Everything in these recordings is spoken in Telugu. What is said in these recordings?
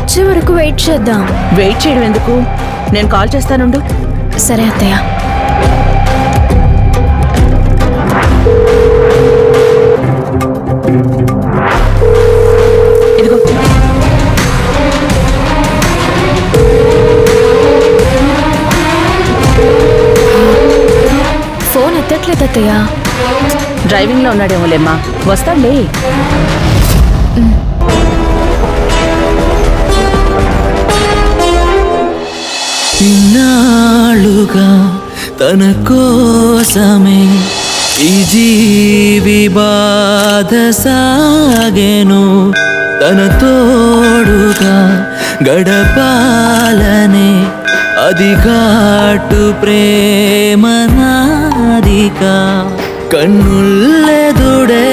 వచ్చే వరకు వెయిట్ చేద్దాం. వెయిట్ చేయడం ఎందుకు, నేను కాల్ చేస్తానుండు. సరే అత్తయ్య. ఇదిగో ఫోన్ ఎత్తట్లేదు అత్తయ్య. డ్రైవింగ్ లో ఉన్నాడేమోలేమ్మా, వస్తాడులే. ఇన్నాళ్ళుగా తన కోసమే ఈ జీవి బాధ సాగెను, తన తోడుగా గడపాలనే అది ఘాటు ప్రేమ నాదిగా. కన్నుల్లెదుడే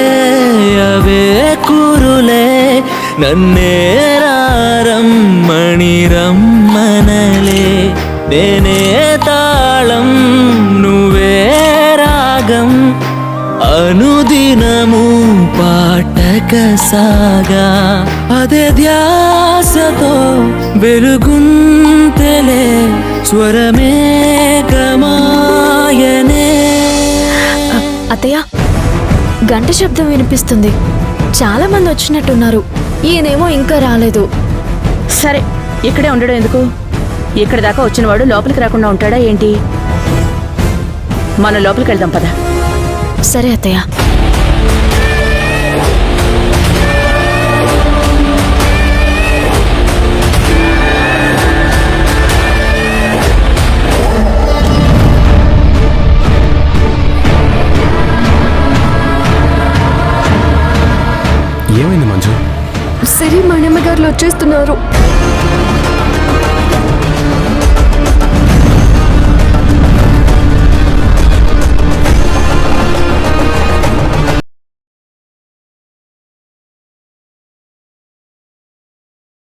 అవే కురులే నన్నేరారమ్మణి రమ్మనలే. నేనే తాళం నువ్వే రాగం, అనుదినము పాటక సాగా. అదే ధ్యాసతో వెలుగుంతెలే స్వరమే గమాయనే. అత్తయ్య, గంట శబ్దం వినిపిస్తుంది. చాలా మంది వచ్చినట్టున్నారు. ఈయనేమో ఇంకా రాలేదు. సరే, ఇక్కడే ఉండడం ఎందుకు? ఇక్కడ దాకా వచ్చినవాడు లోపలికి రాకుండా ఉంటాడా ఏంటి? మనం లోపలికి వెళ్దాం పద. సరే అత్తయ్య. ఏమైంది మంజు? సిరి మణిమ్మ గారు వచ్చేస్తున్నారు.